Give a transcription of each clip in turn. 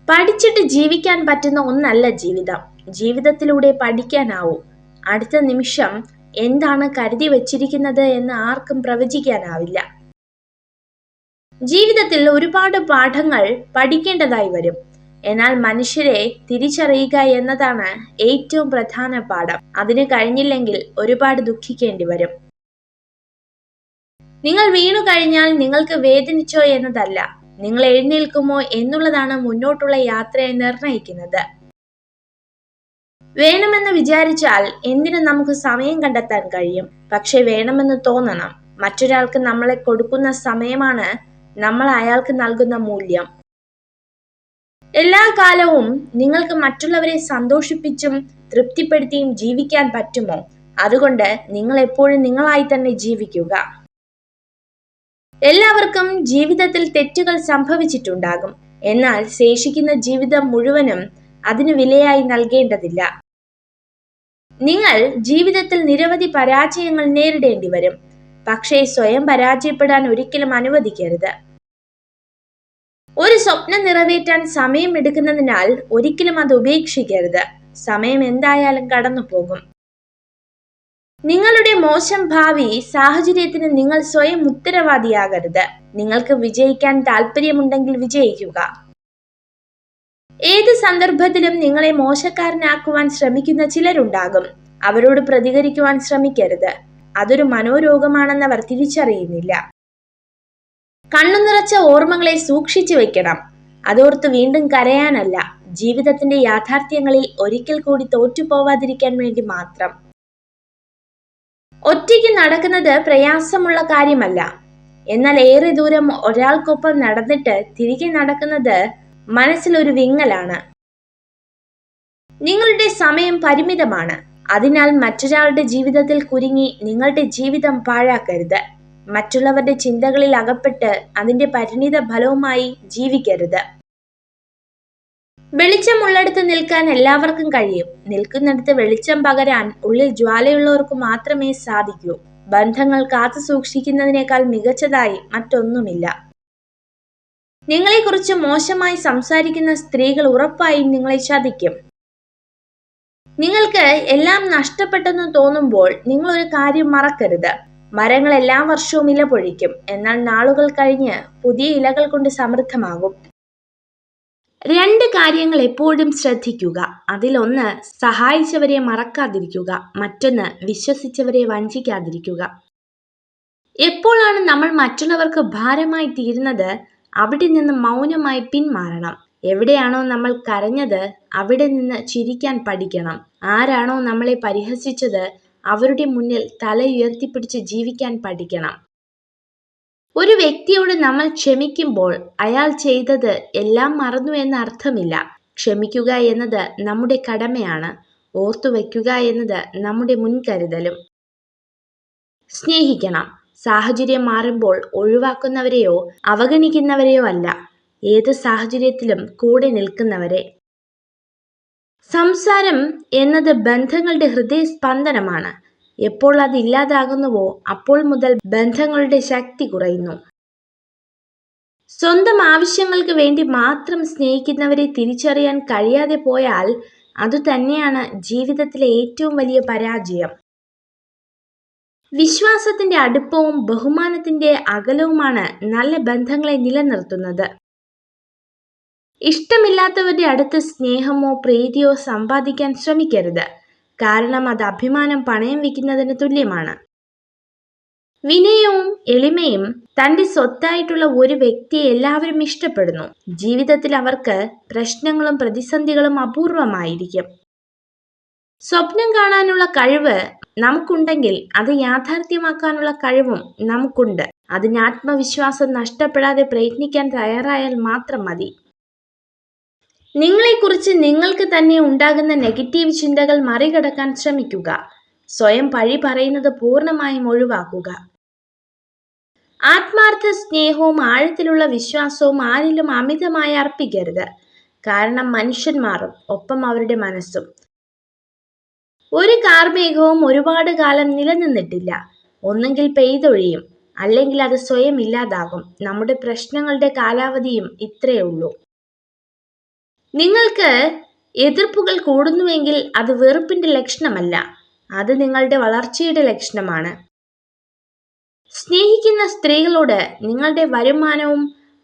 പഠിച്ചിട്ട് ജീവിക്കാൻ പറ്റുന്ന ഒന്നല്ല ജീവിതം. ജീവിതത്തിലൂടെ പഠിക്കാനാവൂ. അടുത്ത നിമിഷം എന്താണ് കരുതി വച്ചിരിക്കുന്നത് എന്ന് ആർക്കും പ്രവചിക്കാനാവില്ല. ജീവിതത്തിൽ ഒരുപാട് പാഠങ്ങൾ പഠിക്കേണ്ടതായി വരും. എന്നാൽ മനുഷ്യരെ തിരിച്ചറിയുക എന്നതാണ് ഏറ്റവും പ്രധാന പാഠം. അതിന് കഴിഞ്ഞില്ലെങ്കിൽ ഒരുപാട് ദുഃഖിക്കേണ്ടി വരും. നിങ്ങൾ വീണു കഴിഞ്ഞാൽ നിങ്ങൾക്ക് വേദനിച്ചോ എന്നതല്ല, നിങ്ങൾ എഴുന്നേൽക്കുമോ എന്നുള്ളതാണ് മുന്നോട്ടുള്ള യാത്രയെ നിർണയിക്കുന്നത്. വേണമെന്ന് വിചാരിച്ചാൽ എന്തിനു നമുക്ക് സമയം കണ്ടെത്താൻ കഴിയും. പക്ഷെ വേണമെന്ന് തോന്നണം. മറ്റൊരാൾക്ക് നമ്മളെ കൊടുക്കുന്ന സമയമാണ് നമ്മൾ അയാൾക്ക് നൽകുന്ന മൂല്യം. എല്ലാ കാലവും നിങ്ങൾക്ക് മറ്റുള്ളവരെ സന്തോഷിപ്പിച്ചും തൃപ്തിപ്പെടുത്തിയും ജീവിക്കാൻ പറ്റുമോ? അതുകൊണ്ട് നിങ്ങൾ എപ്പോഴും നിങ്ങളായി തന്നെ ജീവിക്കുക. എല്ലാവർക്കും ജീവിതത്തിൽ തെറ്റുകൾ സംഭവിച്ചിട്ടുണ്ടാകും. എന്നാൽ ശേഷിക്കുന്ന ജീവിതം മുഴുവനും അതിന് വിലയായി നൽകേണ്ടതില്ല. നിങ്ങൾ ജീവിതത്തിൽ നിരവധി പരാജയങ്ങൾ നേരിടേണ്ടി വരും. പക്ഷേ സ്വയം പരാജയപ്പെടാൻ ഒരിക്കലും അനുവദിക്കരുത്. ഒരു സ്വപ്നം നിറവേറ്റാൻ സമയം എടുക്കുന്നതിനാൽ ഒരിക്കലും അത് ഉപേക്ഷിക്കരുത്. സമയം എന്തായാലും കടന്നു പോകും. നിങ്ങളുടെ മോശം ഭാവി സാഹചര്യത്തിന് നിങ്ങൾ സ്വയം ഉത്തരവാദിയാകരുത്. നിങ്ങൾക്ക് വിജയിക്കാൻ താല്പര്യമുണ്ടെങ്കിൽ വിജയിക്കുക. ഏത് സന്ദർഭത്തിലും നിങ്ങളെ മോശക്കാരനാക്കുവാൻ ശ്രമിക്കുന്ന ചിലരുണ്ടാകും. അവരോട് പ്രതികരിക്കുവാൻ ശ്രമിക്കരുത്. അതൊരു മനോരോഗമാണെന്ന് അവർ തിരിച്ചറിയുന്നില്ല. കണ്ണു നിറച്ച ഓർമ്മകളെ സൂക്ഷിച്ചു വെക്കണം. അതോർത്ത് വീണ്ടും കരയാനല്ല, ജീവിതത്തിന്റെ യാഥാർത്ഥ്യങ്ങളിൽ ഒരിക്കൽ കൂടി തോറ്റുപോവാതിരിക്കാൻ വേണ്ടി മാത്രം. ഒറ്റയ്ക്ക് നടക്കുന്നത് പ്രയാസമുള്ള കാര്യമല്ല. എന്നാൽ ഏറെ ദൂരം ഒരാൾക്കൊപ്പം നടന്നിട്ട് തിരികെ നടക്കുന്നത് മനസ്സിലൊരു വിങ്ങലാണ്. നിങ്ങളുടെ സമയം പരിമിതമാണ്. അതിനാൽ മറ്റൊരാളുടെ ജീവിതത്തിൽ കുരുങ്ങി നിങ്ങളുടെ ജീവിതം പാഴാക്കരുത്. മറ്റുള്ളവരുടെ ചിന്തകളിൽ അകപ്പെട്ട് അതിന്റെ പരിണിത ഫലവുമായി ജീവിക്കരുത്. വെളിച്ചമുള്ളിടത്ത് നിൽക്കാൻ എല്ലാവർക്കും കഴിയും. നിൽക്കുന്നിടത്ത് വെളിച്ചം പകരാൻ ഉള്ളിൽ ജ്വാലയുള്ളവർക്ക് മാത്രമേ സാധിക്കൂ. ബന്ധങ്ങൾ കാത്തു സൂക്ഷിക്കുന്നതിനേക്കാൾ മികച്ചതായി മറ്റൊന്നുമില്ല. നിങ്ങളെക്കുറിച്ച് മോശമായി സംസാരിക്കുന്ന സ്ത്രീകൾ ഉറപ്പായും നിങ്ങളെ ചതിക്കും. നിങ്ങൾക്ക് എല്ലാം നഷ്ടപ്പെട്ടെന്ന് തോന്നുമ്പോൾ നിങ്ങൾ ഒരു കാര്യം മറക്കരുത്. മരങ്ങൾ എല്ലാ വർഷവും ഇല പൊഴിക്കും. എന്നാൽ നാളുകൾ കഴിഞ്ഞ് പുതിയ ഇലകൾ കൊണ്ട് സമൃദ്ധമാകും. രണ്ട് കാര്യങ്ങൾ എപ്പോഴും ശ്രദ്ധിക്കുക. അതിലൊന്ന് സഹായിച്ചവരെ മറക്കാതിരിക്കുക. മറ്റൊന്ന് വിശ്വസിച്ചവരെ വഞ്ചിക്കാതിരിക്കുക. എപ്പോഴാണ് നമ്മൾ മറ്റുള്ളവർക്ക് ഭാരമായി തീരുന്നത് അവിടെ നിന്ന് മൗനമായി പിന്മാറണം. എവിടെയാണോ നമ്മൾ കരഞ്ഞത് അവിടെ നിന്ന് ചിരിക്കാൻ പഠിക്കണം. ആരാണോ നമ്മളെ പരിഹസിച്ചത് അവരുടെ മുന്നിൽ തല ഉയർത്തിപ്പിടിച്ച് ജീവിക്കാൻ പഠിക്കണം. ഒരു വ്യക്തിയോട് നമ്മൾ ക്ഷമിക്കുമ്പോൾ അയാൾ ചെയ്തത് എല്ലാം മറന്നു എന്ന അർത്ഥമില്ല. ക്ഷമിക്കുക എന്നത് നമ്മുടെ കടമയാണ്. ഓർത്തുവെക്കുക എന്നത് നമ്മുടെ മുൻകരുതലും. സ്നേഹിക്കണം. സാഹചര്യം മാറുമ്പോൾ ഒഴിവാക്കുന്നവരെയോ അവഗണിക്കുന്നവരെയോ അല്ല, ഏത് സാഹചര്യത്തിലും കൂടെ നിൽക്കുന്നവരെ. സംസാരം എന്നത് ബന്ധങ്ങളുടെ ഹൃദയസ്പന്ദനമാണ്. എപ്പോൾ അത് ഇല്ലാതാകുന്നുവോ അപ്പോൾ മുതൽ ബന്ധങ്ങളുടെ ശക്തി കുറയുന്നു. സ്വന്തം ആവശ്യങ്ങൾക്ക് വേണ്ടി മാത്രം സ്നേഹിക്കുന്നവരെ തിരിച്ചറിയാൻ കഴിയാതെ പോയാൽ അതുതന്നെയാണ് ജീവിതത്തിലെ ഏറ്റവും വലിയ പരാജയം. വിശ്വാസത്തിന്റെ അടുപ്പവും ബഹുമാനത്തിന്റെ അകലവുമാണ് നല്ല ബന്ധങ്ങളെ നിലനിർത്തുന്നത്. ഇഷ്ടമില്ലാത്തവരുടെ അടുത്ത് സ്നേഹമോ പ്രീതിയോ സമ്പാദിക്കാൻ ശ്രമിക്കരുത്. കാരണം അത് അഭിമാനം പണയം വയ്ക്കുന്നതിന് തുല്യമാണ്. വിനയവും എളിമയും തന്റെ സ്വത്തായിട്ടുള്ള ഒരു വ്യക്തിയെ എല്ലാവരും ഇഷ്ടപ്പെടുന്നു. ജീവിതത്തിൽ അവർക്ക് പ്രശ്നങ്ങളും പ്രതിസന്ധികളും അപൂർവമായിരിക്കും. സ്വപ്നം കാണാനുള്ള കഴിവ് നമുക്കുണ്ടെങ്കിൽ അത് യാഥാർത്ഥ്യമാക്കാനുള്ള കഴിവും നമുക്കുണ്ട്. അതിന് ആത്മവിശ്വാസം നഷ്ടപ്പെടാതെ പ്രയത്നിക്കാൻ തയ്യാറായാൽ മാത്രം മതി. നിങ്ങളെക്കുറിച്ച് നിങ്ങൾക്ക് തന്നെ ഉണ്ടാകുന്ന നെഗറ്റീവ് ചിന്തകൾ മറികടക്കാൻ ശ്രമിക്കുക. സ്വയം പഴി പറയുന്നത് പൂർണ്ണമായും ഒഴിവാക്കുക. ആത്മാർത്ഥ സ്നേഹവും ആഴത്തിലുള്ള വിശ്വാസവും ആരിലും അമിതമായി അർപ്പിക്കരുത്. കാരണം മനുഷ്യൻ മാറും, ഒപ്പം അവരുടെ മനസ്സും. ഒരു കാർമേഘവും ഒരുപാട് കാലം നിലനിന്നിട്ടില്ല. ഒന്നെങ്കിൽ പെയ്തൊഴിയും, അല്ലെങ്കിൽ അത് സ്വയം ഇല്ലാതാകും. നമ്മുടെ പ്രശ്നങ്ങളുടെ കാലാവധിയും ഇത്രയേ ഉള്ളൂ. നിങ്ങൾക്ക് എതിർപ്പുകൾ കൂടുന്നുവെങ്കിൽ അത് വെറുപ്പിന്റെ ലക്ഷണമല്ല, അത് നിങ്ങളുടെ വളർച്ചയുടെ ലക്ഷണമാണ്. സ്നേഹിക്കുന്ന സ്ത്രീകളോട് നിങ്ങളുടെ വരുമാനവും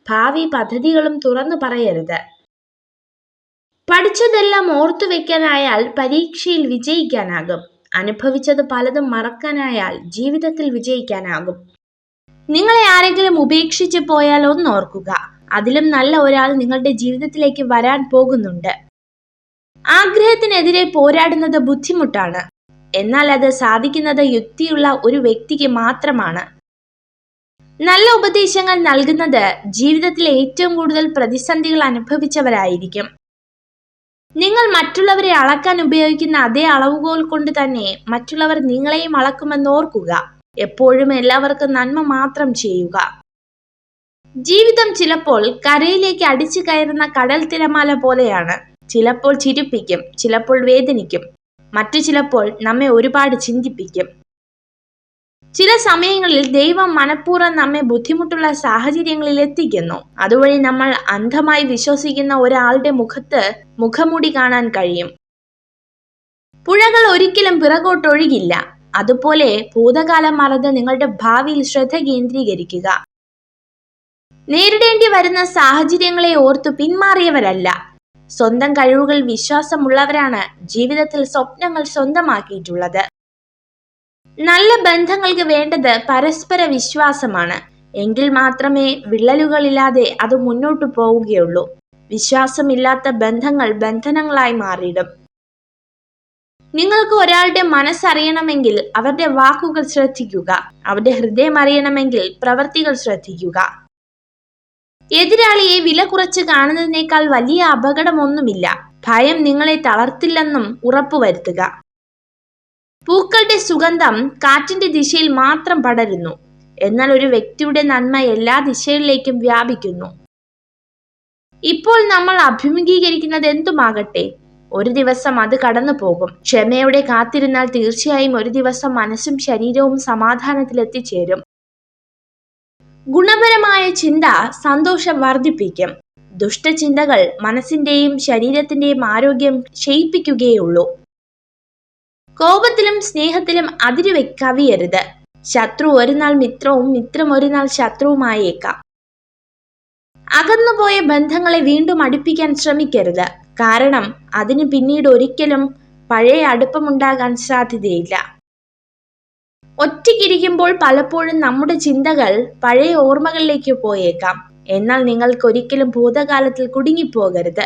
ഭാവി പദ്ധതികളും തുറന്നു പറയരുത്. പഠിച്ചതെല്ലാം ഓർത്തു വെക്കാനായാൽ പരീക്ഷയിൽ വിജയിക്കാനാകും. അനുഭവിച്ചത് പലതും മറക്കാനായാൽ ജീവിതത്തിൽ വിജയിക്കാനാകും. നിങ്ങളെ ആരെങ്കിലും ഉപേക്ഷിച്ച് പോയാൽ ഒന്നോർക്കുക, അതിലും നല്ല ഒരാൾ നിങ്ങളുടെ ജീവിതത്തിലേക്ക് വരാൻ പോകുന്നുണ്ട്. ആഗ്രഹത്തിനെതിരെ പോരാടുന്നത് ബുദ്ധിമുട്ടാണ്, എന്നാൽ അത് സാധിക്കുന്നത് യുക്തിയുള്ള ഒരു വ്യക്തിക്ക് മാത്രമാണ്. നല്ല ഉപദേശങ്ങൾ നൽകുന്നത് ജീവിതത്തിൽ ഏറ്റവും കൂടുതൽ പ്രതിസന്ധികൾ അനുഭവിച്ചവരായിരിക്കും. നിങ്ങൾ മറ്റുള്ളവരെ അളക്കാൻ ഉപയോഗിക്കുന്ന അതേ അളവുകോൽ കൊണ്ട് തന്നെ മറ്റുള്ളവർ നിങ്ങളെയും അളക്കുമെന്ന് ഓർക്കുക. എപ്പോഴും എല്ലാവർക്കും നന്മ മാത്രം ചെയ്യുക. ജീവിതം ചിലപ്പോൾ കരയിലേക്ക് അടിച്ചു കയറുന്ന കടൽ തിരമാല പോലെയാണ്. ചിലപ്പോൾ ചിരിപ്പിക്കും, ചിലപ്പോൾ വേദനിക്കും, മറ്റു ചിലപ്പോൾ നമ്മെ ഒരുപാട് ചിന്തിപ്പിക്കും. ചില സമയങ്ങളിൽ ദൈവം മനഃപൂർവ്വം നമ്മെ ബുദ്ധിമുട്ടുള്ള സാഹചര്യങ്ങളിൽ എത്തിക്കുന്നു. അതുവഴി നമ്മൾ അന്ധമായി വിശ്വസിക്കുന്ന ഒരാളുടെ മുഖത്ത് മുഖംമൂടി കാണാൻ കഴിയും. പുഴകൾ ഒരിക്കലും പിറകോട്ടൊഴുകില്ല. അതുപോലെ ഭൂതകാലം മറന്ന് നിങ്ങളുടെ ഭാവിയിൽ ശ്രദ്ധ കേന്ദ്രീകരിക്കുക. നേരിടേണ്ടി വരുന്ന സാഹചര്യങ്ങളെ ഓർത്തു പിന്മാറിയവരല്ല, സ്വന്തം കഴിവുകൾ വിശ്വാസമുള്ളവരാണ് ജീവിതത്തിൽ സ്വപ്നങ്ങൾ സ്വന്തമാക്കിയിട്ടുള്ളത്. നല്ല ബന്ധങ്ങൾക്ക് വേണ്ടത് പരസ്പര വിശ്വാസമാണ്. എങ്കിൽ മാത്രമേ വിള്ളലുകളില്ലാതെ അത് മുന്നോട്ടു പോവുകയുള്ളൂ. വിശ്വാസമില്ലാത്ത ബന്ധങ്ങൾ ബന്ധനങ്ങളായി മാറിയിടും. നിങ്ങൾക്ക് ഒരാളുടെ മനസ്സറിയണമെങ്കിൽ അവരുടെ വാക്കുകൾ ശ്രദ്ധിക്കുക. അവരുടെ ഹൃദയം അറിയണമെങ്കിൽ പ്രവൃത്തികൾ ശ്രദ്ധിക്കുക. എതിരാളിയെ വില കുറച്ച് കാണുന്നതിനേക്കാൾ വലിയ അപകടമൊന്നുമില്ല. ഭയം നിങ്ങളെ തളർത്തില്ലെന്നും ഉറപ്പുവരുത്തുക. പൂക്കളുടെ സുഗന്ധം കാറ്റിന്റെ ദിശയിൽ മാത്രം പടരുന്നു, എന്നാൽ ഒരു വ്യക്തിയുടെ നന്മ എല്ലാ ദിശകളിലേക്കും വ്യാപിക്കുന്നു. ഇപ്പോൾ നമ്മൾ അഭിമുഖീകരിക്കുന്നത് എന്തുമാകട്ടെ, ഒരു ദിവസം അത് കടന്നു പോകും. ക്ഷമയോടെ കാത്തിരുന്നാൽ തീർച്ചയായും ഒരു ദിവസം മനസ്സും ശരീരവും സമാധാനത്തിൽ എത്തിച്ചേരും. ഗുണപരമായ ചിന്ത സന്തോഷം വർദ്ധിപ്പിക്കും. ദുഷ്ടചിന്തകൾ മനസ്സിന്റെയും ശരീരത്തിന്റെയും ആരോഗ്യം ക്ഷയിപ്പിക്കുകയുള്ളൂ. കോപത്തിലും സ്നേഹത്തിലും അതിര് കവിയരുത്. ശത്രു ഒരു നാൾ മിത്രവും മിത്രം ഒരു നാൾ ശത്രുവുമായേക്കാം. അകന്നുപോയ ബന്ധങ്ങളെ വീണ്ടും അടുപ്പിക്കാൻ ശ്രമിക്കരുത്. കാരണം അതിന് പിന്നീട് ഒരിക്കലും പഴയ അടുപ്പമുണ്ടാകാൻ സാധ്യതയില്ല. ഒറ്റയ്ക്കിരിക്കുമ്പോൾ പലപ്പോഴും നമ്മുടെ ചിന്തകൾ പഴയ ഓർമ്മകളിലേക്ക് പോയേക്കാം. എന്നാൽ നിങ്ങൾക്കൊരിക്കലും ഭൂതകാലത്തിൽ കുടുങ്ങിപ്പോകരുത്.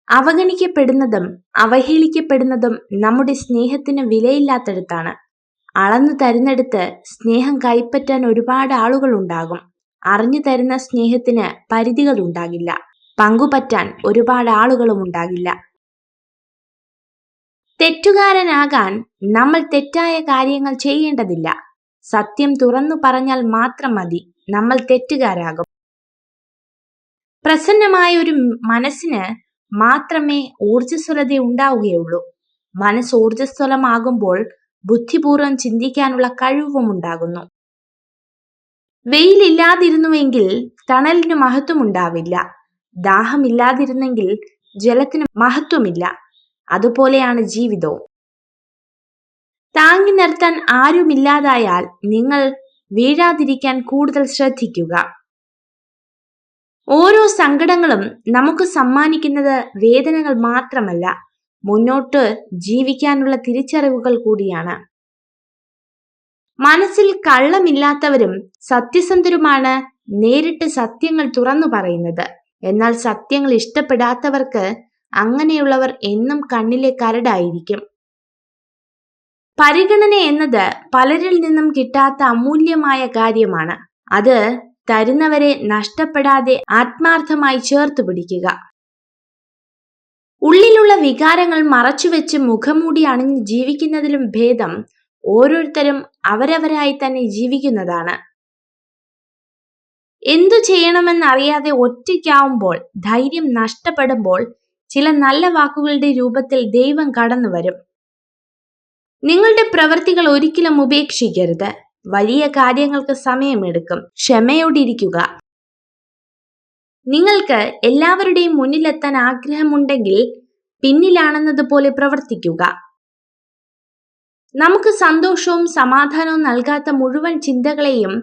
അവഗണിക്കപ്പെടുന്നതും അവഹേളിക്കപ്പെടുന്നതും നമ്മുടെ സ്നേഹത്തിന് വിലയില്ലാത്തടത്താണ്. അളന്നു തരുന്നിടത്ത് സ്നേഹം കൈപ്പറ്റാൻ ഒരുപാട് ആളുകൾ ഉണ്ടാകും. അറിഞ്ഞു തരുന്ന സ്നേഹത്തിന് പരിധികൾ ഉണ്ടാകില്ല. പങ്കുപറ്റാൻ ഒരുപാട് ആളുകളും ഉണ്ടാകില്ല. തെറ്റുകാരനാകാൻ നമ്മൾ തെറ്റായ കാര്യങ്ങൾ ചെയ്യേണ്ടതില്ല. സത്യം തുറന്നു പറഞ്ഞാൽ മാത്രം മതി നമ്മൾ തെറ്റുകാരാകും. പ്രസന്നമായ ഒരു മനസ്സിന് മാത്രമേ ഊർജ്ജസ്വലത ഉണ്ടാവുകയുള്ളൂ. മനസ്സ് ഊർജ്ജസ്വലമാകുമ്പോൾ ബുദ്ധിപൂർവം ചിന്തിക്കാനുള്ള കഴിവും ഉണ്ടാകുന്നു. വെയിലില്ലാതിരുന്നുവെങ്കിൽ തണലിന് മഹത്വമുണ്ടാവില്ല. ദാഹമില്ലാതിരുന്നെങ്കിൽ ജലത്തിന് മഹത്വമില്ല. അതുപോലെയാണ് ജീവിതവും. താങ്ങി നിർത്താൻ ആരുമില്ലാതായാൽ നിങ്ങൾ വീഴാതിരിക്കാൻ കൂടുതൽ ശ്രദ്ധിക്കുക. ഓരോ സങ്കടങ്ങളും നമുക്ക് സമ്മാനിക്കുന്നത് വേദനകൾ മാത്രമല്ല, മുന്നോട്ട് ജീവിക്കാനുള്ള തിരിച്ചറിവുകൾ കൂടിയാണ്. മനസ്സിൽ കള്ളമില്ലാത്തവരും സത്യസന്ധരുമാണ് നേരിട്ട് സത്യങ്ങൾ തുറന്നു പറയുന്നത്. എന്നാൽ സത്യങ്ങൾ ഇഷ്ടപ്പെടാത്തവർക്ക് അങ്ങനെയുള്ളവർ എന്നും കണ്ണിലെ കരടായിരിക്കും. പരിഗണന എന്നത് പലരിൽ നിന്നും കിട്ടാത്ത അമൂല്യമായ കാര്യമാണ്. അത് തരുന്നവരെ നഷ്ടപ്പെടാതെ ആത്മാർത്ഥമായി ചേർത്ത് പിടിക്കുക. ഉള്ളിലുള്ള വികാരങ്ങൾ മറച്ചുവെച്ച് മുഖംമൂടി അണിഞ്ഞ് ജീവിക്കുന്നതിലും ഭേദം ഓരോരുത്തരും അവരവരായി തന്നെ ജീവിക്കുന്നതാണ്. എന്തു ചെയ്യണമെന്നറിയാതെ ഒറ്റയ്ക്കാവുമ്പോൾ, ധൈര്യം നഷ്ടപ്പെടുമ്പോൾ ചില നല്ല വാക്കുകളുടെ രൂപത്തിൽ ദൈവം കടന്നു വരും. നിങ്ങളുടെ പ്രവൃത്തികൾ ഒരിക്കലും ഉപേക്ഷിക്കരുത്. വലിയ കാര്യങ്ങൾക്ക് സമയമെടുക്കും. ക്ഷമയോടിരിക്കുക. നിങ്ങൾക്ക് എല്ലാവരുടെയും മുന്നിലെത്താൻ ആഗ്രഹമുണ്ടെങ്കിൽ പിന്നിലാണെന്നതുപോലെ പ്രവർത്തിക്കുക. നമുക്ക് സന്തോഷവും സമാധാനവും നൽകാത്ത മുഴുവൻ ചിന്തകളെയും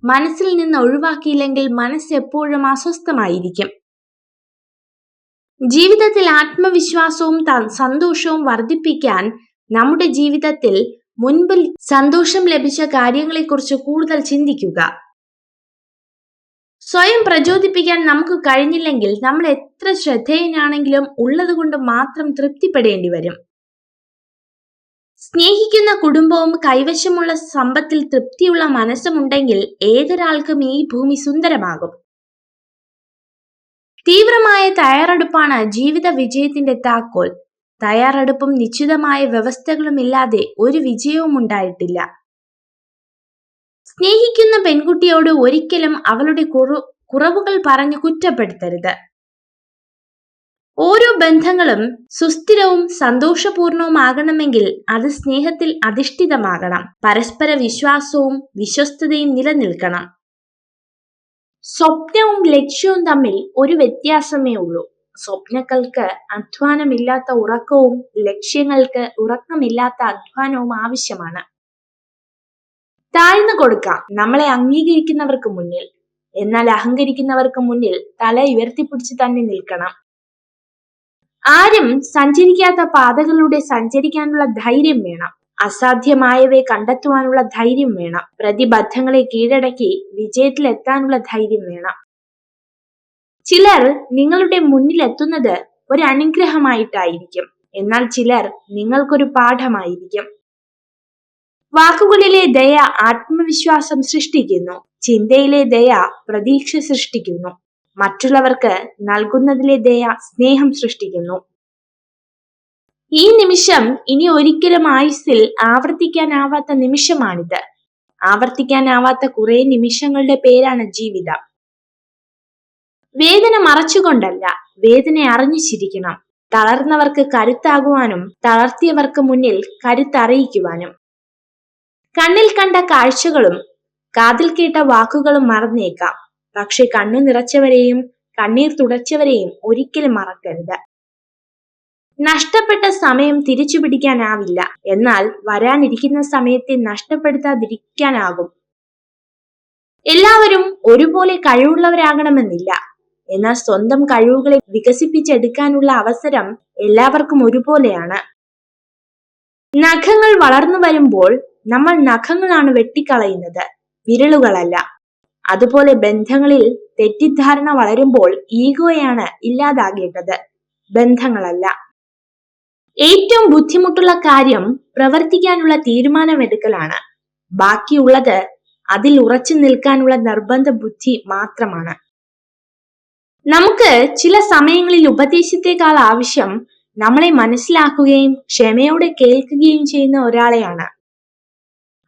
മനസ്സിൽ നിന്ന് ഒഴിവാക്കിയില്ലെങ്കിൽ മനസ്സ് എപ്പോഴും അസ്വസ്ഥമായിരിക്കും. ജീവിതത്തിൽ ആത്മവിശ്വാസവും സന്തോഷവും വർദ്ധിപ്പിക്കാൻ നമ്മുടെ ജീവിതത്തിൽ മുൻപിൽ സന്തോഷം ലഭിച്ച കാര്യങ്ങളെക്കുറിച്ച് കൂടുതൽ ചിന്തിക്കുക. സ്വയം പ്രചോദിപ്പിക്കാൻ നമുക്ക് കഴിഞ്ഞില്ലെങ്കിൽ നമ്മൾ എത്ര ശ്രദ്ധേയനാണെങ്കിലും ഉള്ളതുകൊണ്ട് മാത്രം തൃപ്തിപ്പെടേണ്ടി വരും. സ്നേഹിക്കുന്ന കുടുംബവും കൈവശമുള്ള സമ്പത്തിൽ തൃപ്തിയുള്ള മനസ്സുമുണ്ടെങ്കിൽ ഏതൊരാൾക്കും ഈ ഭൂമി സുന്ദരമാകും. തീവ്രമായ തയ്യാറെടുപ്പാണ് ജീവിത വിജയത്തിന്റെ താക്കോൽ. തയ്യാറെടുപ്പും നിശ്ചിതമായ വ്യവസ്ഥകളും ഇല്ലാതെ ഒരു വിജയവും ഉണ്ടായിട്ടില്ല. സ്നേഹിക്കുന്ന പെൺകുട്ടിയോട് ഒരിക്കലും അവളുടെ കുറവുകൾ പറഞ്ഞു കുറ്റപ്പെടുത്തരുത്. ഓരോ ബന്ധങ്ങളും സുസ്ഥിരവും സന്തോഷപൂർണവുമാകണമെങ്കിൽ അത് സ്നേഹത്തിൽ അധിഷ്ഠിതമാകണം. പരസ്പര വിശ്വാസവും വിശ്വസ്തതയും നിലനിൽക്കണം. സ്വപ്നവും ലക്ഷ്യവും തമ്മിൽ ഒരു വ്യത്യാസമേ ഉള്ളൂ. സ്വപ്നങ്ങൾക്ക് അധ്വാനമില്ലാത്ത ഉറക്കവും ലക്ഷ്യങ്ങൾക്ക് ഉറക്കമില്ലാത്ത അധ്വാനവും ആവശ്യമാണ്. താഴ്ന്നു കൊടുക്കാം നമ്മളെ അംഗീകരിക്കുന്നവർക്ക് മുന്നിൽ, എന്നാൽ അഹങ്കരിക്കുന്നവർക്ക് മുന്നിൽ തല ഉയർത്തിപ്പിടിച്ച് തന്നെ നിൽക്കണം. ആരും സഞ്ചരിക്കാത്ത പാതകളിലൂടെ സഞ്ചരിക്കാനുള്ള ധൈര്യം വേണം. അസാധ്യമായവയെ കണ്ടെത്തുവാനുള്ള ധൈര്യം വേണം. പ്രതിബദ്ധങ്ങളെ കീഴടക്കി വിജയത്തിലെത്താനുള്ള ധൈര്യം വേണം. ചിലർ നിങ്ങളുടെ മുന്നിലെത്തുന്നത് ഒരു അനുഗ്രഹമായിട്ടായിരിക്കും, എന്നാൽ ചിലർ നിങ്ങൾക്കൊരു പാഠമായിരിക്കും. വാക്കുകളിലെ ദയ ആത്മവിശ്വാസം സൃഷ്ടിക്കുന്നു. ചിന്തയിലെ ദയ പ്രതീക്ഷ സൃഷ്ടിക്കുന്നു. മറ്റുള്ളവർക്ക് നൽകുന്നതിലെ ദയ സ്നേഹം സൃഷ്ടിക്കുന്നു. ഈ നിമിഷം ഇനി ഒരിക്കലും ആയുസ്സിൽ ആവർത്തിക്കാനാവാത്ത നിമിഷമാണിത്. ആവർത്തിക്കാനാവാത്ത കുറെ നിമിഷങ്ങളുടെ പേരാണ് ജീവിതം. വേദന മറച്ചുകൊണ്ടല്ല, വേദന അറിഞ്ഞു ചിരിക്കണം. തളർന്നവർക്ക് കരുത്താകുവാനും തളർത്തിയവർക്ക് മുന്നിൽ കരുത്തറിയിക്കുവാനും. കണ്ണിൽ കണ്ട കാഴ്ചകളും കാതിൽ കേട്ട വാക്കുകളും മറന്നേക്കാം, പക്ഷെ കണ്ണു നിറച്ചവരെയും കണ്ണീർ തുടച്ചവരെയും ഒരിക്കലും മറക്കരുത്. നഷ്ടപ്പെട്ട സമയം തിരിച്ചു പിടിക്കാനാവില്ല, എന്നാൽ വരാനിരിക്കുന്ന സമയത്തെ നഷ്ടപ്പെടുത്താതിരിക്കാനാകും. എല്ലാവരും ഒരുപോലെ കഴിവുള്ളവരാകണമെന്നില്ല, എന്നാൽ സ്വന്തം കഴിവുകളെ വികസിപ്പിച്ചെടുക്കാനുള്ള അവസരം എല്ലാവർക്കും ഒരുപോലെയാണ്. നഖങ്ങൾ വളർന്നു വരുമ്പോൾ നമ്മൾ നഖങ്ങളാണ് വെട്ടിക്കളയുന്നത്, വിരലുകളല്ല. അതുപോലെ ബന്ധങ്ങളിൽ തെറ്റിദ്ധാരണ വളരുമ്പോൾ ഈഗോയാണ് ഇല്ലാതാകേണ്ടത്, ബന്ധങ്ങളല്ല. ഏറ്റവും ബുദ്ധിമുട്ടുള്ള കാര്യം പ്രവർത്തിക്കാനുള്ള തീരുമാനമെടുക്കലാണ്. ബാക്കിയുള്ളത് അതിൽ ഉറച്ചു നിൽക്കാനുള്ള നിർബന്ധ ബുദ്ധി മാത്രമാണ്. നമുക്ക് ചില സമയങ്ങളിൽ ഉപദേശത്തെക്കാൾ ആവശ്യം നമ്മളെ മനസ്സിലാക്കുകയും ക്ഷമയോടെ കേൾക്കുകയും ചെയ്യുന്ന ഒരാളെയാണ്.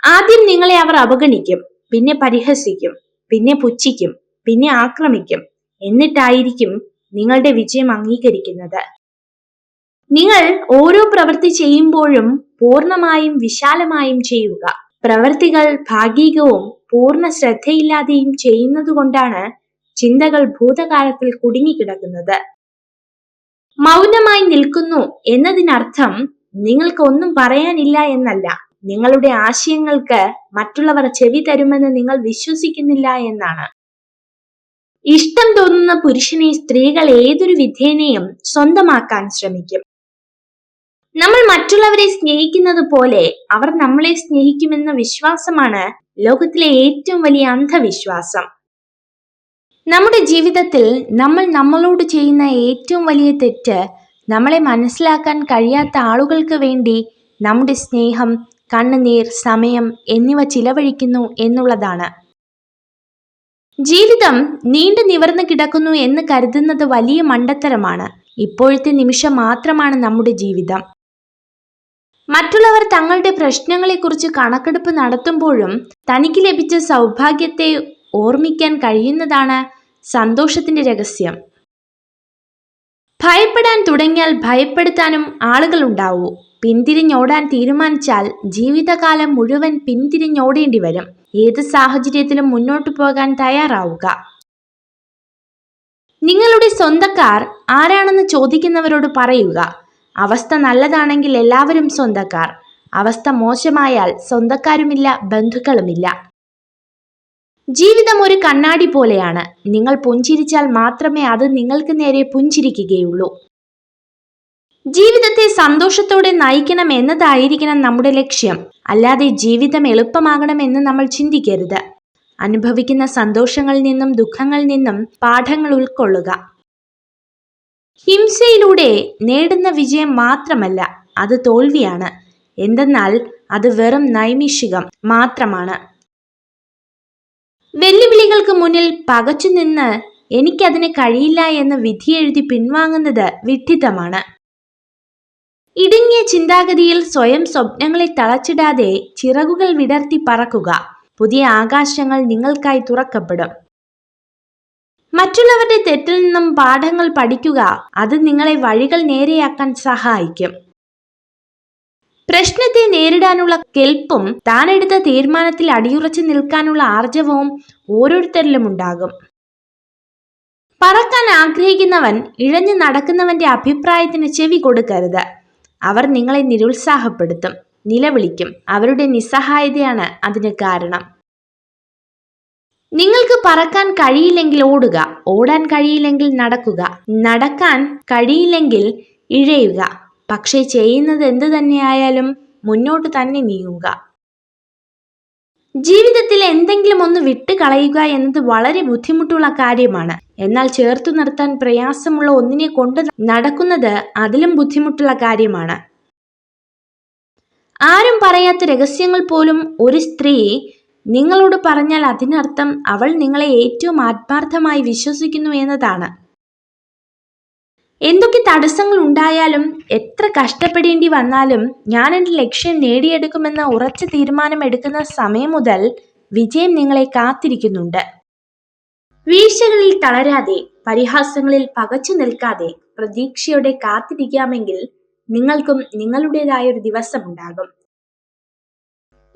ആദ്യം നിങ്ങളെ അവർ അവഗണിക്കും, പിന്നെ പരിഹസിക്കും, പിന്നെ പുച്ഛിക്കും, പിന്നെ ആക്രമിക്കും. എന്നിട്ടായിരിക്കും നിങ്ങളുടെ വിജയം അംഗീകരിക്കുന്നത്. നിങ്ങൾ ഓരോ പ്രവൃത്തി ചെയ്യുമ്പോഴും പൂർണ്ണമായും വിശാലമായും ചെയ്യുക. പ്രവൃത്തികൾ ഭാഗികവും പൂർണ്ണ ശ്രദ്ധയില്ലാതെയും ചെയ്യുന്നതുകൊണ്ടാണ് ചിന്തകൾ ഭൂതകാലത്തിൽ കുടുങ്ങിക്കിടക്കുന്നത്. മൗനമായി നിൽക്കുന്നു എന്നതിനർത്ഥം നിങ്ങൾക്ക് ഒന്നും പറയാനില്ല എന്നല്ല. നിങ്ങളുടെ ആശയങ്ങൾക്ക് മറ്റുള്ളവർ ചെവി തരുമെന്ന് നിങ്ങൾ വിശ്വസിക്കുന്നില്ല എന്നാണ്. ഇഷ്ടം തോന്നുന്ന പുരുഷനെ സ്ത്രീകൾ ഏതൊരു വിധേനയും സ്വന്തമാക്കാൻ ശ്രമിക്കും. നമ്മൾ മറ്റുള്ളവരെ സ്നേഹിക്കുന്നത് പോലെ അവർ നമ്മളെ സ്നേഹിക്കുമെന്ന വിശ്വാസമാണ് ലോകത്തിലെ ഏറ്റവും വലിയ അന്ധവിശ്വാസം. നമ്മുടെ ജീവിതത്തിൽ നമ്മൾ നമ്മളോട് ചെയ്യുന്ന ഏറ്റവും വലിയ തെറ്റ് നമ്മളെ മനസ്സിലാക്കാൻ കഴിയാത്ത ആളുകൾക്ക് വേണ്ടി നമ്മുടെ സ്നേഹം, കണ്ണുനീർ, സമയം എന്നിവ ചിലവഴിക്കുന്നു എന്നുള്ളതാണ്. ജീവിതം നീണ്ടു നിവർന്നു കിടക്കുന്നു എന്ന് കരുതുന്നത് വലിയ മണ്ടത്തരമാണ്. ഇപ്പോഴത്തെ നിമിഷം മാത്രമാണ് നമ്മുടെ ജീവിതം. മറ്റുള്ളവർ തങ്ങളുടെ പ്രശ്നങ്ങളെക്കുറിച്ച് കണക്കെടുപ്പ് നടത്തുമ്പോഴും തനിക്ക് ലഭിച്ച സൗഭാഗ്യത്തെ ഓർമ്മിക്കാൻ കഴിയുന്നതാണ് സന്തോഷത്തിന്റെ രഹസ്യം. ഭയപ്പെടാൻ തുടങ്ങിയാൽ ഭയപ്പെടുത്താനും ആളുകൾ ഉണ്ടാവൂ. പിന്തിരിഞ്ഞോടാൻ തീരുമാനിച്ചാൽ ജീവിതകാലം മുഴുവൻ പിന്തിരിഞ്ഞോടേണ്ടി വരും. ഏത് സാഹചര്യത്തിലും മുന്നോട്ടു പോകാൻ തയ്യാറാവുക. നിങ്ങളുടെ സ്വന്തക്കാർ ആരാണെന്ന് ചോദിക്കുന്നവരോട് പറയുക, അവസ്ഥ നല്ലതാണെങ്കിൽ എല്ലാവരും സ്വന്തക്കാർ, അവസ്ഥ മോശമായാൽ സ്വന്തക്കാരുമില്ല, ബന്ധുക്കളുമില്ല. ജീവിതം ഒരു കണ്ണാടി പോലെയാണ്. നിങ്ങൾ പുഞ്ചിരിച്ചാൽ മാത്രമേ അത് നിങ്ങൾക്ക് നേരെ പുഞ്ചിരിക്കുകയുള്ളൂ. ജീവിതത്തെ സന്തോഷത്തോടെ നയിക്കണം എന്നതായിരിക്കണം നമ്മുടെ ലക്ഷ്യം. അല്ലാതെ ജീവിതം എളുപ്പമാകണമെന്ന് നമ്മൾ ചിന്തിക്കരുത്. അനുഭവിക്കുന്ന സന്തോഷങ്ങളിൽ നിന്നും ദുഃഖങ്ങളിൽ നിന്നും പാഠങ്ങൾ ഉൾക്കൊള്ളുക. ഹിംസയിലൂടെ നേടുന്ന വിജയം മാത്രമല്ല, അത് തോൽവിയാണ്. എന്തെന്നാൽ അത് വെറും നൈമിഷികം മാത്രമാണ്. വെല്ലുവിളികൾക്ക് മുന്നിൽ പകച്ചുനിന്ന് എനിക്കതിന് കഴിയില്ല എന്ന് വിധിയെഴുതി പിൻവാങ്ങുന്നത് വിഡ്ഢിത്തമാണ്. ഇടുങ്ങിയ ചിന്താഗതിയിൽ സ്വയം സ്വപ്നങ്ങളെ തളച്ചിടാതെ ചിറകുകൾ വിടർത്തി പറക്കുക. പുതിയ ആകാശങ്ങൾ നിങ്ങൾക്കായി തുറക്കപ്പെടും. മറ്റുള്ളവരുടെ തെറ്റിൽ നിന്നും പാഠങ്ങൾ പഠിക്കുക. അത് നിങ്ങളെ വഴികൾ നേരെയാക്കാൻ സഹായിക്കും. പ്രശ്നത്തെ നേരിടാനുള്ള കെൽപ്പും താനെടുത്ത തീരുമാനത്തിൽ അടിയുറച്ചു നിൽക്കാനുള്ള ആർജവവും ഓരോരുത്തരിലും ഉണ്ടാകും. പറക്കാൻ ആഗ്രഹിക്കുന്നവൻ ഇഴഞ്ഞു നടക്കുന്നവന്റെ അഭിപ്രായത്തിന് ചെവി കൊടുക്കരുത്. അവർ നിങ്ങളെ നിരുത്സാഹപ്പെടുത്തും, നിലവിളിക്കും. അവരുടെ നിസ്സഹായതയാണ് അതിന് കാരണം. നിങ്ങൾക്ക് പറക്കാൻ കഴിയില്ലെങ്കിൽ ഓടുക, ഓടാൻ കഴിയില്ലെങ്കിൽ നടക്കുക, നടക്കാൻ കഴിയില്ലെങ്കിൽ ഇഴയുക. പക്ഷേ ചെയ്യുന്നത് എന്തു തന്നെയായാലും മുന്നോട്ട് തന്നെ നീങ്ങുക. ജീവിതത്തിൽ എന്തെങ്കിലും ഒന്ന് വിട്ടുകളയുക എന്നത് വളരെ ബുദ്ധിമുട്ടുള്ള കാര്യമാണ്. എന്നാൽ ചേർത്തു നിർത്താൻ പ്രയാസമുള്ള ഒന്നിനെ കൊണ്ട് നടക്കുന്നത് അതിലും ബുദ്ധിമുട്ടുള്ള കാര്യമാണ്. ആരും പറയാത്ത രഹസ്യങ്ങൾ പോലും ഒരു സ്ത്രീ നിങ്ങളോട് പറഞ്ഞാൽ അതിനർത്ഥം അവൾ നിങ്ങളെ ഏറ്റവും ആത്മാർത്ഥമായി വിശ്വസിക്കുന്നു എന്നതാണ്. എന്തൊക്കെ തടസ്സങ്ങൾ ഉണ്ടായാലും എത്ര കഷ്ടപ്പെടേണ്ടി വന്നാലും ഞാൻ എൻ്റെ ലക്ഷ്യം നേടിയെടുക്കുമെന്ന ഉറച്ച തീരുമാനം എടുക്കുന്ന സമയം മുതൽ വിജയം നിങ്ങളെ കാത്തിരിക്കുന്നുണ്ട്. വീഴ്ചകളിൽ തളരാതെ, പരിഹാസങ്ങളിൽ പകച്ചു നിൽക്കാതെ പ്രതീക്ഷയോടെ കാത്തിരിക്കാമെങ്കിൽ നിങ്ങൾക്കും നിങ്ങളുടേതായ ഒരു ദിവസമുണ്ടാകും.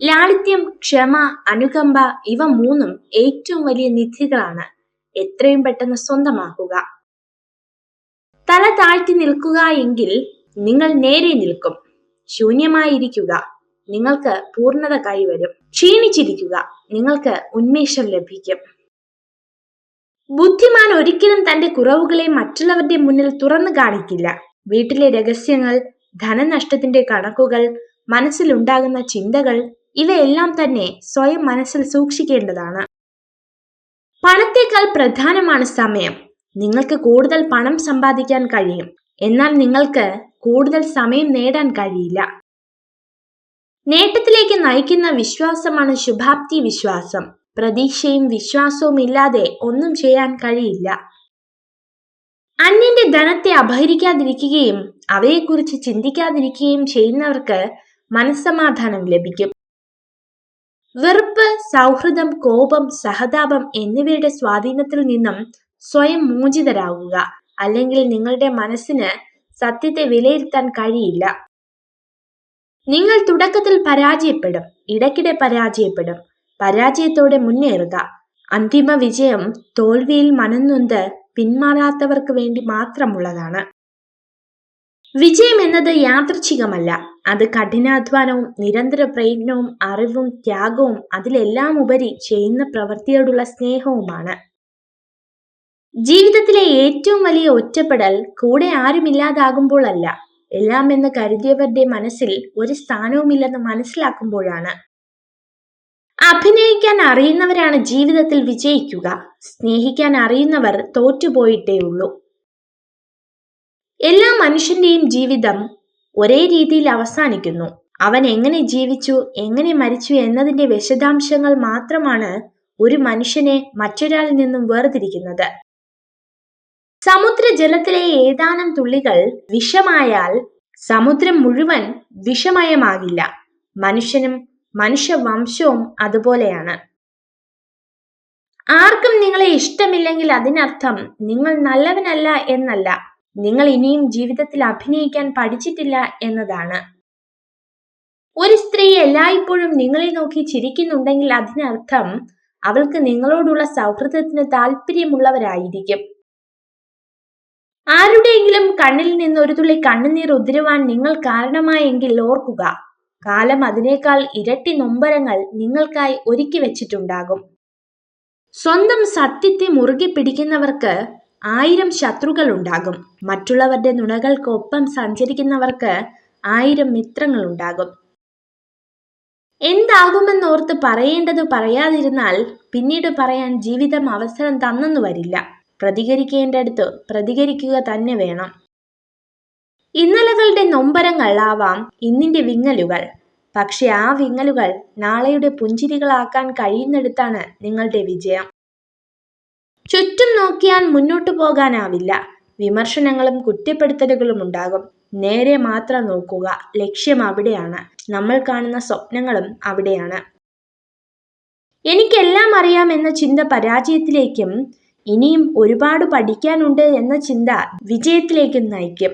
ലാളിത്യം, ക്ഷമ, അനുകമ്പ ഇവ മൂന്നും ഏറ്റവും വലിയ നിധികളാണ്. എത്രയും പെട്ടെന്ന് സ്വന്തമാക്കുക. തല താഴ്ത്തി നിൽക്കുക എങ്കിൽ നിങ്ങൾ നേരെ നിൽക്കും. ശൂന്യമായിരിക്കുക, നിങ്ങൾക്ക് പൂർണ്ണത കൈവരും. ക്ഷീണിച്ചിരിക്കുക, നിങ്ങൾക്ക് ഉന്മേഷം ലഭിക്കും. ബുദ്ധിമാൻ ഒരിക്കലും തന്റെ കുറവുകളെ മറ്റുള്ളവരുടെ മുന്നിൽ തുറന്നു കാണിക്കില്ല. വീട്ടിലെ രഹസ്യങ്ങൾ, ധനനഷ്ടത്തിന്റെ കണക്കുകൾ, മനസ്സിലുണ്ടാകുന്ന ചിന്തകൾ ഇവയെല്ലാം തന്നെ സ്വയം മനസ്സിൽ സൂക്ഷിക്കേണ്ടതാണ്. പണത്തേക്കാൾ പ്രധാനമാണ് സമയം. നിങ്ങൾക്ക് കൂടുതൽ പണം സമ്പാദിക്കാൻ കഴിയും, എന്നാൽ നിങ്ങൾക്ക് കൂടുതൽ സമയം നേടാൻ കഴിയില്ല. നേട്ടത്തിലേക്ക് നയിക്കുന്ന വിശ്വാസമാണ് ശുഭാപ്തി വിശ്വാസം. പ്രതീക്ഷയും വിശ്വാസവും ഇല്ലാതെ ഒന്നും ചെയ്യാൻ കഴിയില്ല. അന്യന്റെ ധനത്തെ അപഹരിക്കാതിരിക്കുകയും അവയെക്കുറിച്ച് ചിന്തിക്കാതിരിക്കുകയും ചെയ്യുന്നവർക്ക് മനസ്സമാധാനം ലഭിക്കും. വെറുപ്പ്, സൗഹൃദം, കോപം, സഹതാപം എന്നിവയുടെ സ്വാധീനത്തിൽ നിന്നും സ്വയം മോചിതരാകുക. അല്ലെങ്കിൽ നിങ്ങളുടെ മനസ്സിന് സത്യത്തെ വിലയിരുത്താൻ കഴിയില്ല. നിങ്ങൾ തുടക്കത്തിൽ പരാജയപ്പെടും, ഇടയ്ക്കിടെ പരാജയപ്പെടും. പരാജയത്തോടെ മുന്നേറുക. അന്തിമ വിജയം തോൽവിയിൽ മനംനൊന്ത് പിന്മാറാത്തവർക്ക് വേണ്ടി മാത്രമുള്ളതാണ്. വിജയം എന്നത് യാദൃച്ഛികമല്ല. അത് കഠിനാധ്വാനവും നിരന്തര പ്രയത്നവും അറിവും ത്യാഗവും അതിലെല്ലാം ഉപരി ചെയ്യുന്ന പ്രവൃത്തിയോടുള്ള സ്നേഹവുമാണ്. ജീവിതത്തിലെ ഏറ്റവും വലിയ ഒറ്റപ്പെടൽ കൂടെ ആരുമില്ലാതാകുമ്പോൾ അല്ല, എല്ലാം എന്ന് കരുതിയവരുടെ മനസ്സിൽ ഒരു സ്ഥാനവുമില്ലെന്ന് മനസ്സിലാക്കുമ്പോഴാണ്. അഭിനയിക്കാൻ അറിയുന്നവരാണ് ജീവിതത്തിൽ വിജയിക്കുക. സ്നേഹിക്കാൻ അറിയുന്നവർ തോറ്റുപോയിട്ടേയുള്ളൂ. എല്ലാ മനുഷ്യന്റെയും ജീവിതം ഒരേ രീതിയിൽ അവസാനിക്കുന്നു. അവൻ എങ്ങനെ ജീവിച്ചു, എങ്ങനെ മരിച്ചു എന്നതിന്റെ വിശദാംശങ്ങൾ മാത്രമാണ് ഒരു മനുഷ്യനെ മറ്റൊരാളിൽ നിന്നും വേർതിരിക്കുന്നത്. സമുദ്രജലത്തിലെ ഏതാനും തുള്ളികൾ വിഷമായാൽ സമുദ്രം മുഴുവൻ വിഷമയമാകില്ല. മനുഷ്യനും മനുഷ്യവംശവും അതുപോലെയാണ്. ആർക്കും നിങ്ങളെ ഇഷ്ടമില്ലെങ്കിൽ അതിനർത്ഥം നിങ്ങൾ നല്ലവനല്ല എന്നല്ല, നിങ്ങൾ ഇനിയും ജീവിതത്തിൽ അഭിനയിക്കാൻ പഠിച്ചിട്ടില്ല എന്നതാണ്. ഒരു സ്ത്രീ എല്ലായ്പ്പോഴും നിങ്ങളെ നോക്കി ചിരിക്കുന്നുണ്ടെങ്കിൽ അതിനർത്ഥം അവൾക്ക് നിങ്ങളോടുള്ള സൗഹൃദത്തിന് താല്പര്യമുള്ളവരായിരിക്കും. ആരുടെയെങ്കിലും കണ്ണിൽ നിന്ന് ഒരു തുള്ളി കണ്ണുനീർ ഉതിരുവാൻ നിങ്ങൾ കാരണമായെങ്കിൽ ഓർക്കുക, കാലം അതിനേക്കാൾ ഇരട്ടി നൊമ്പരങ്ങൾ നിങ്ങൾക്കായി ഒരുക്കി വെച്ചിട്ടുണ്ടാകും. സ്വന്തം സത്യത്തെ മുറുകെ പിടിക്കുന്നവർക്ക് 1000 ശത്രുക്കൾ ഉണ്ടാകും. മറ്റുള്ളവരുടെ നുണകൾക്കൊപ്പം സഞ്ചരിക്കുന്നവർക്ക് 1000 മിത്രങ്ങൾ ഉണ്ടാകും. എന്താകുമെന്നോർത്ത് പറയേണ്ടത് പറയാതിരുന്നാൽ പിന്നീട് പറയാൻ ജീവിതം അവസരം തന്നെന്നു വരില്ല. പ്രതികരിക്കേണ്ടടുത്ത് പ്രതികരിക്കുക തന്നെ വേണം. ഇന്നലകളുടെ നൊമ്പരങ്ങൾ ആവാം ഇന്നിന്റെ വിങ്ങലുകൾ. പക്ഷെ ആ വിങ്ങലുകൾ നാളെയുടെ പുഞ്ചിരികളാക്കാൻ കഴിയുന്നിടത്താണ് നിങ്ങളുടെ വിജയം. ചുറ്റും നോക്കിയാൽ മുന്നോട്ടു പോകാനാവില്ല. വിമർശനങ്ങളും കുറ്റപ്പെടുത്തലുകളും ഉണ്ടാകും. നേരെ മാത്രം നോക്കുക, ലക്ഷ്യം അവിടെയാണ്. നമ്മൾ കാണുന്ന സ്വപ്നങ്ങളും അവിടെയാണ്. എനിക്കെല്ലാം അറിയാം എന്ന ചിന്ത പരാജയത്തിലേക്കും ഇനിയും ഒരുപാട് പഠിക്കാനുണ്ട് എന്ന ചിന്ത വിജയത്തിലേക്കും നയിക്കും.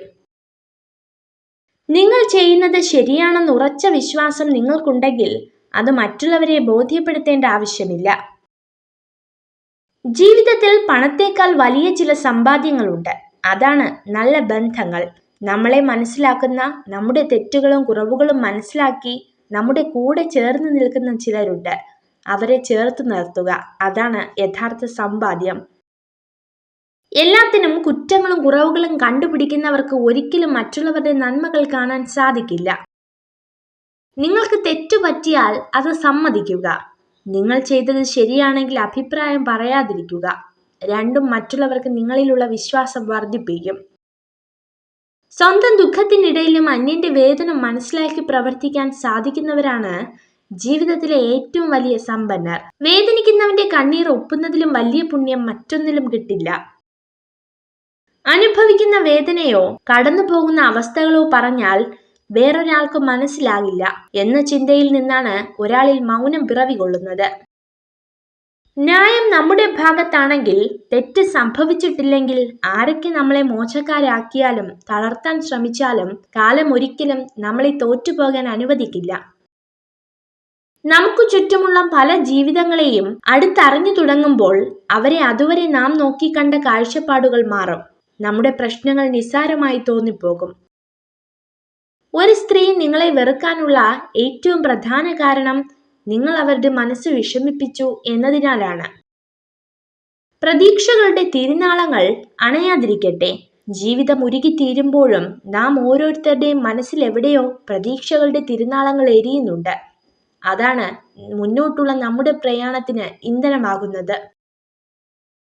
നിങ്ങൾ ചെയ്യുന്നത് ശരിയാണെന്ന് ഉറച്ച വിശ്വാസം നിങ്ങൾക്കുണ്ടെങ്കിൽ അത് മറ്റുള്ളവരെ ബോധ്യപ്പെടുത്തേണ്ട ആവശ്യമില്ല. ജീവിതത്തിൽ പണത്തേക്കാൾ വലിയ ചില സമ്പാദ്യങ്ങളുണ്ട്. അതാണ് നല്ല ബന്ധങ്ങൾ. നമ്മളെ മനസ്സിലാക്കുന്ന, നമ്മുടെ തെറ്റുകളും കുറവുകളും മനസ്സിലാക്കി നമ്മുടെ കൂടെ ചേർന്ന് നിൽക്കുന്ന ചിലരുണ്ട്. അവരെ ചേർത്ത് നിർത്തുക, അതാണ് യഥാർത്ഥ സമ്പാദ്യം. എല്ലാത്തിനും കുറ്റങ്ങളും കുറവുകളും കണ്ടുപിടിക്കുന്നവർക്ക് ഒരിക്കലും മറ്റുള്ളവരുടെ നന്മകൾ കാണാൻ സാധിക്കില്ല. നിങ്ങൾക്ക് തെറ്റുപറ്റിയാൽ അത് സമ്മതിക്കുക. നിങ്ങൾ ചെയ്തത് ശരിയാണെങ്കിൽ അഭിപ്രായം പറയാതിരിക്കുക. രണ്ടും മറ്റുള്ളവർക്ക് നിങ്ങളിലുള്ള വിശ്വാസം വർദ്ധിപ്പിക്കും. സ്വന്തം ദുഃഖത്തിനിടയിലും അന്യന്റെ വേദന മനസ്സിലാക്കി പ്രവർത്തിക്കാൻ സാധിക്കുന്നവരാണ് ജീവിതത്തിലെ ഏറ്റവും വലിയ സമ്പന്നർ. വേദനിക്കുന്നവന്റെ കണ്ണീർ ഒപ്പുന്നതിലും വലിയ പുണ്യം മറ്റൊന്നിലും കിട്ടില്ല. അനുഭവിക്കുന്ന വേദനയോ കടന്നു പോകുന്ന അവസ്ഥകളോ പറഞ്ഞാൽ വേറൊരാൾക്ക് മനസ്സിലാകില്ല എന്ന ചിന്തയിൽ നിന്നാണ് ഒരാളിൽ മൗനം പിറവികൊള്ളുന്നത്. ന്യായം നമ്മുടെ ഭാഗത്താണെങ്കിൽ, തെറ്റ് സംഭവിച്ചിട്ടില്ലെങ്കിൽ, ആരൊക്കെ നമ്മളെ മോശക്കാരാക്കിയാലും തളർത്താൻ ശ്രമിച്ചാലും കാലം ഒരിക്കലും നമ്മളെ തോറ്റുപോകാൻ അനുവദിക്കില്ല. നമുക്ക് ചുറ്റുമുള്ള പല ജീവിതങ്ങളെയും അടുത്തറിഞ്ഞു തുടങ്ങുമ്പോൾ അവരെ അതുവരെ നാം നോക്കിക്കണ്ട കാഴ്ചപ്പാടുകൾ മാറും. നമ്മുടെ പ്രശ്നങ്ങൾ നിസ്സാരമായി തോന്നിപ്പോകും. ഒരു സ്ത്രീ നിങ്ങളെ വെറുക്കാനുള്ള ഏറ്റവും പ്രധാന കാരണം നിങ്ങൾ അവരുടെ മനസ്സ് വിഷമിപ്പിച്ചു എന്നതിനാലാണ്. പ്രതീക്ഷകളുടെ തിരുനാളങ്ങൾ അണയാതിരിക്കട്ടെ. ജീവിതം ഉരുകിത്തീരുമ്പോഴും നാം ഓരോരുത്തരുടെയും മനസ്സിൽ എവിടെയോ പ്രതീക്ഷകളുടെ തിരുനാളങ്ങൾ എരിയുന്നുണ്ട്. അതാണ് മുന്നോട്ടുള്ള നമ്മുടെ പ്രയാണത്തിന് ഇന്ധനമാകുന്നത്.